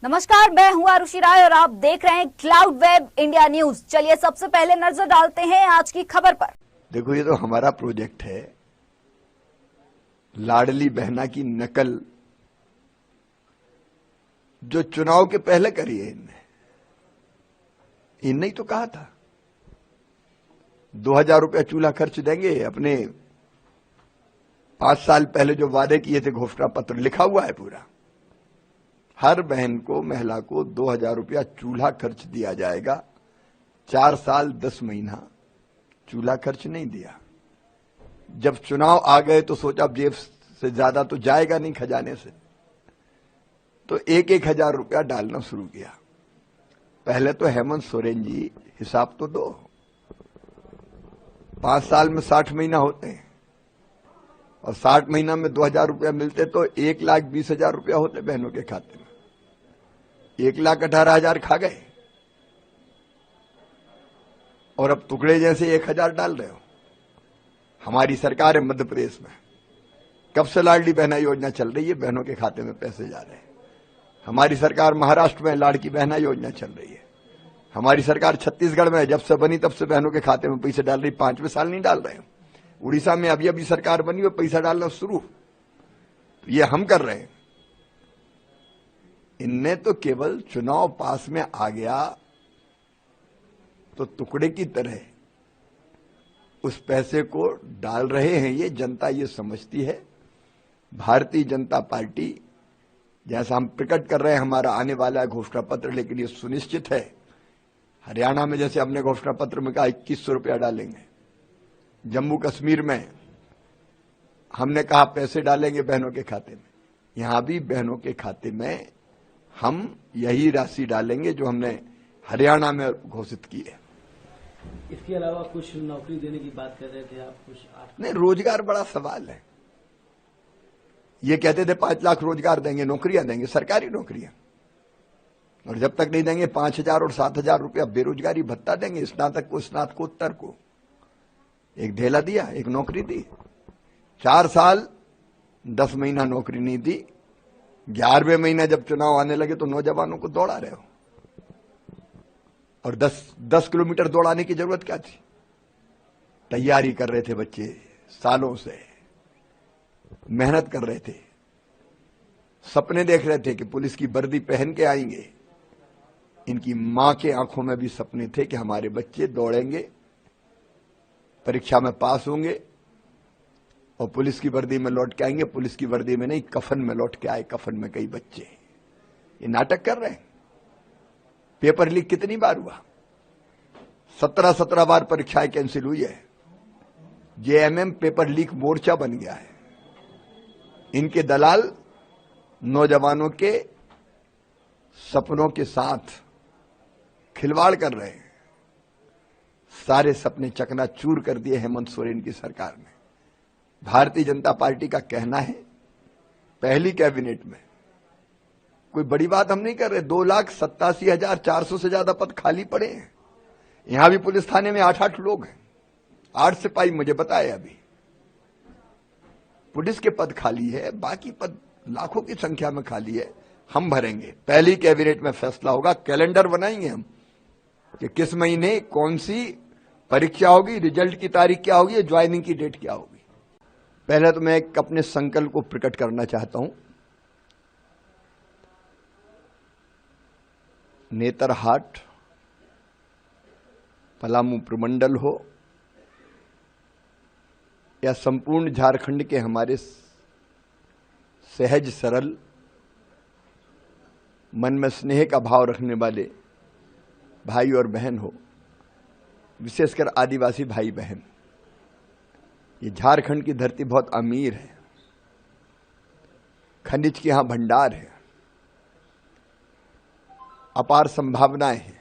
नमस्कार, मैं हूं आरुषि राय और आप देख रहे हैं क्लाउड वेब इंडिया न्यूज। चलिए सबसे पहले नजर डालते हैं आज की खबर पर। देखो, ये तो हमारा प्रोजेक्ट है। लाडली बहना की नकल जो चुनाव के पहले करी है इनने ही तो कहा था 2000 रुपया चूल्हा खर्च देंगे। अपने 5 साल पहले जो वादे किए थे, घोषणा पत्र लिखा हुआ है पूरा। हर बहन को, महिला को 2000 रुपया चूल्हा खर्च दिया जाएगा। 4 साल 10 महीना चूल्हा खर्च नहीं दिया। जब चुनाव आ गए तो सोचा अब जेब से ज्यादा तो जाएगा नहीं खजाने से, तो 1,000 रुपया डालना शुरू किया। पहले तो हेमंत सोरेन जी हिसाब तो दो, 5 साल में 60 महीना होते हैं और 60 महीना में 2000 रुपया मिलते तो 1,20,000 रुपया होते बहनों के खाते में। 1,18,000 खा गए और अब टुकड़े जैसे 1,000 डाल रहे हो। हमारी सरकार है मध्य प्रदेश में, कब से लाडली बहना योजना चल रही है, बहनों के खाते में पैसे जा रहे हैं। हमारी सरकार महाराष्ट्र में लाड़की बहना योजना चल रही है। हमारी सरकार छत्तीसगढ़ में जब से बनी तब से बहनों के खाते में पैसे डाल रही। 5वें साल नहीं डाल रहे हैं। उड़ीसा में अभी सरकार बनी हुई, पैसा डालना शुरू। ये हम कर रहे हैं। इनने तो केवल चुनाव पास में आ गया तो टुकड़े की तरह उस पैसे को डाल रहे हैं। ये जनता ये समझती है। भारतीय जनता पार्टी, जैसा हम प्रकट कर रहे हैं हमारा आने वाला घोषणा पत्र, लेकिन ये सुनिश्चित है। हरियाणा में जैसे हमने घोषणा पत्र में कहा 2100 रुपया डालेंगे, जम्मू कश्मीर में हमने कहा पैसे डालेंगे बहनों के खाते में, यहां भी बहनों के खाते में हम यही राशि डालेंगे जो हमने हरियाणा में घोषित की है। इसके अलावा कुछ नौकरी देने की बात कर रहे थे आप, कुछ नहीं, रोजगार बड़ा सवाल है। ये कहते थे 5 लाख रोजगार देंगे, नौकरियां देंगे, सरकारी नौकरियां, और जब तक नहीं देंगे 5,000 और 7,000 रुपया बेरोजगारी भत्ता देंगे। स्नातक को, स्नातकोत्तर को एक ढेला दिया, एक नौकरी दी। 4 साल 10 महीना नौकरी नहीं दी। 11वें महीने जब चुनाव आने लगे तो नौजवानों को दौड़ा रहे हो, और 10 किलोमीटर दौड़ाने की जरूरत क्या थी। तैयारी कर रहे थे बच्चे, सालों से मेहनत कर रहे थे, सपने देख रहे थे कि पुलिस की वर्दी पहन के आएंगे। इनकी मां के आंखों में भी सपने थे कि हमारे बच्चे दौड़ेंगे, परीक्षा में पास होंगे और पुलिस की वर्दी में लौट के आएंगे। पुलिस की वर्दी में नहीं, कफन में लौट के आए। कफन में कई बच्चे। ये नाटक कर रहे हैं। पेपर लीक कितनी बार हुआ? 17 बार परीक्षाएं कैंसिल हुई है। जेएमएम पेपर लीक मोर्चा बन गया है। इनके दलाल नौजवानों के सपनों के साथ खिलवाड़ कर रहे हैं। सारे सपने चकनाचूर कर दिए हेमंत सोरेन की सरकार ने। भारतीय जनता पार्टी का कहना है पहली कैबिनेट में कोई बड़ी बात हम नहीं कर रहे। 2,87,400 से ज्यादा पद खाली पड़े हैं। यहां भी पुलिस थाने में 8 लोग हैं, 8 सिपाही मुझे बताए। अभी पुलिस के पद खाली है, बाकी पद लाखों की संख्या में खाली है। हम भरेंगे। पहली कैबिनेट में फैसला होगा। कैलेंडर बनाएंगे हम कि किस महीने कौन सी परीक्षा होगी, रिजल्ट की तारीख क्या होगी, ज्वाइनिंग की डेट क्या होगी। पहले तो मैं एक अपने संकल्प को प्रकट करना चाहता हूं। नेतरहाट, पलामू प्रमंडल हो या संपूर्ण झारखंड के हमारे सहज सरल, मन में स्नेह का भाव रखने वाले भाई और बहन हो, विशेषकर आदिवासी भाई बहन। ये झारखंड की धरती बहुत अमीर है। खनिज के यहां भंडार है, अपार संभावनाएं हैं।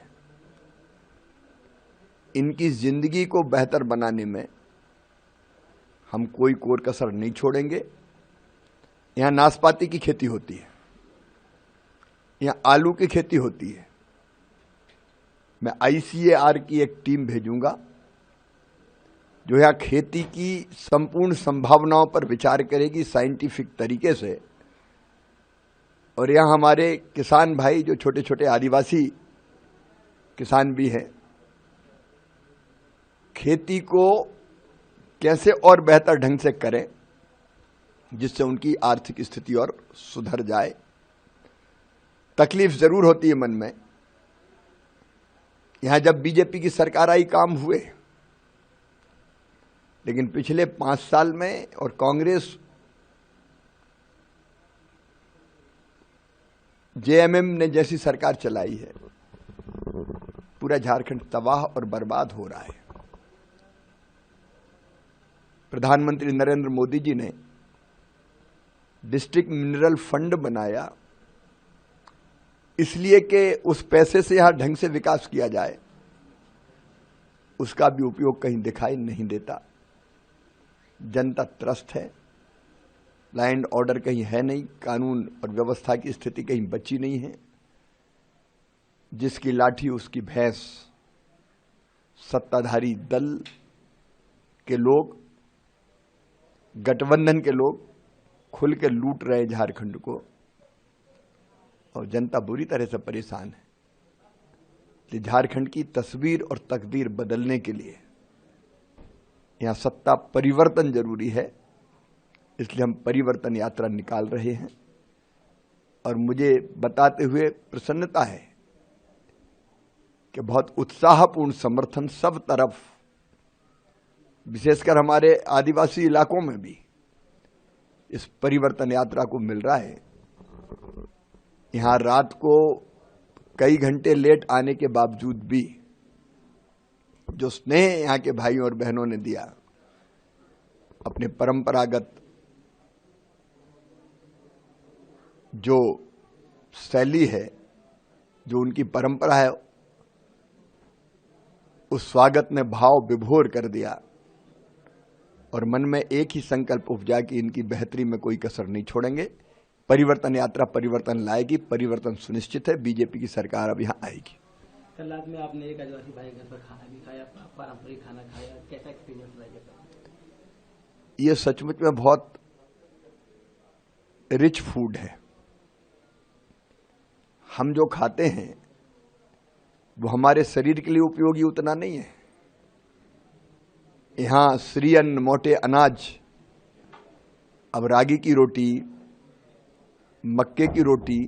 इनकी जिंदगी को बेहतर बनाने में हम कोई कोर कसर नहीं छोड़ेंगे। यहां नाशपाती की खेती होती है, यहां आलू की खेती होती है। मैं ICAR की एक टीम भेजूंगा जो यहां खेती की संपूर्ण संभावनाओं पर विचार करेगी साइंटिफिक तरीके से, और यहाँ हमारे किसान भाई जो छोटे छोटे आदिवासी किसान भी हैं, खेती को कैसे और बेहतर ढंग से करें जिससे उनकी आर्थिक स्थिति और सुधर जाए। तकलीफ जरूर होती है मन में। यहां जब बीजेपी की सरकार आई काम हुए, लेकिन पिछले 5 साल में और कांग्रेस जेएमएम ने जैसी सरकार चलाई है, पूरा झारखंड तबाह और बर्बाद हो रहा है। प्रधानमंत्री नरेंद्र मोदी जी ने डिस्ट्रिक्ट मिनरल फंड बनाया इसलिए कि उस पैसे से यहां ढंग से विकास किया जाए, उसका भी उपयोग कहीं दिखाई नहीं देता। जनता त्रस्त है, लैंड ऑर्डर कहीं है नहीं, कानून और व्यवस्था की स्थिति कहीं बची नहीं है। जिसकी लाठी उसकी भैंस, सत्ताधारी दल के लोग, गठबंधन के लोग खुल के लूट रहे झारखंड को और जनता बुरी तरह से परेशान है। कि झारखंड की तस्वीर और तकदीर बदलने के लिए यहां सत्ता परिवर्तन जरूरी है, इसलिए हम परिवर्तन यात्रा निकाल रहे हैं। और मुझे बताते हुए प्रसन्नता है कि बहुत उत्साहपूर्ण समर्थन सब तरफ, विशेषकर हमारे आदिवासी इलाकों में भी इस परिवर्तन यात्रा को मिल रहा है। यहां रात को कई घंटे लेट आने के बावजूद भी जो स्नेह यहां के भाइयों और बहनों ने दिया, अपने परंपरागत जो शैली है, जो उनकी परंपरा है, उस स्वागत ने भाव विभोर कर दिया और मन में एक ही संकल्प उपजा कि इनकी बेहतरी में कोई कसर नहीं छोड़ेंगे। परिवर्तन यात्रा परिवर्तन लाएगी, परिवर्तन सुनिश्चित है। बीजेपी की सरकार अब यहाँ आएगी। कल रात में आपने एक आदिवासी भाई घर पर खाना भी खाया, पारंपरिक खाना खाया, कैसा एक्सपीरियंस रहा? ये सचमुच में बहुत रिच फूड है। हम जो खाते हैं वो हमारे शरीर के लिए उपयोगी उतना नहीं है। यहाँ श्री अन्न, मोटे अनाज, अब रागी की रोटी, मक्के की रोटी,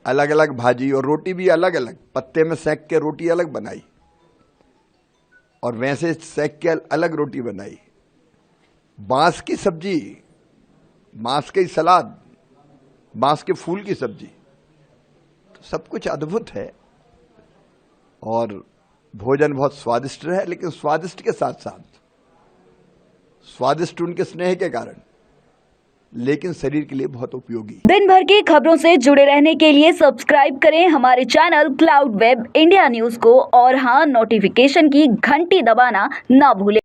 अलग अलग भाजी, और रोटी भी अलग अलग, पत्ते में सेक के रोटी अलग बनाई और वैसे सेक के अलग रोटी बनाई, बांस की सब्जी, बांस की सलाद, बांस के फूल की सब्जी, तो सब कुछ अद्भुत है। और भोजन बहुत स्वादिष्ट है, लेकिन स्वादिष्ट के साथ साथ स्वादिष्ट उनके स्नेह के कारण, लेकिन शरीर के लिए बहुत उपयोगी। दिन भर की खबरों से जुड़े रहने के लिए सब्सक्राइब करें हमारे channel cloud web India news को, और हाँ, नोटिफिकेशन की घंटी दबाना ना भूलें।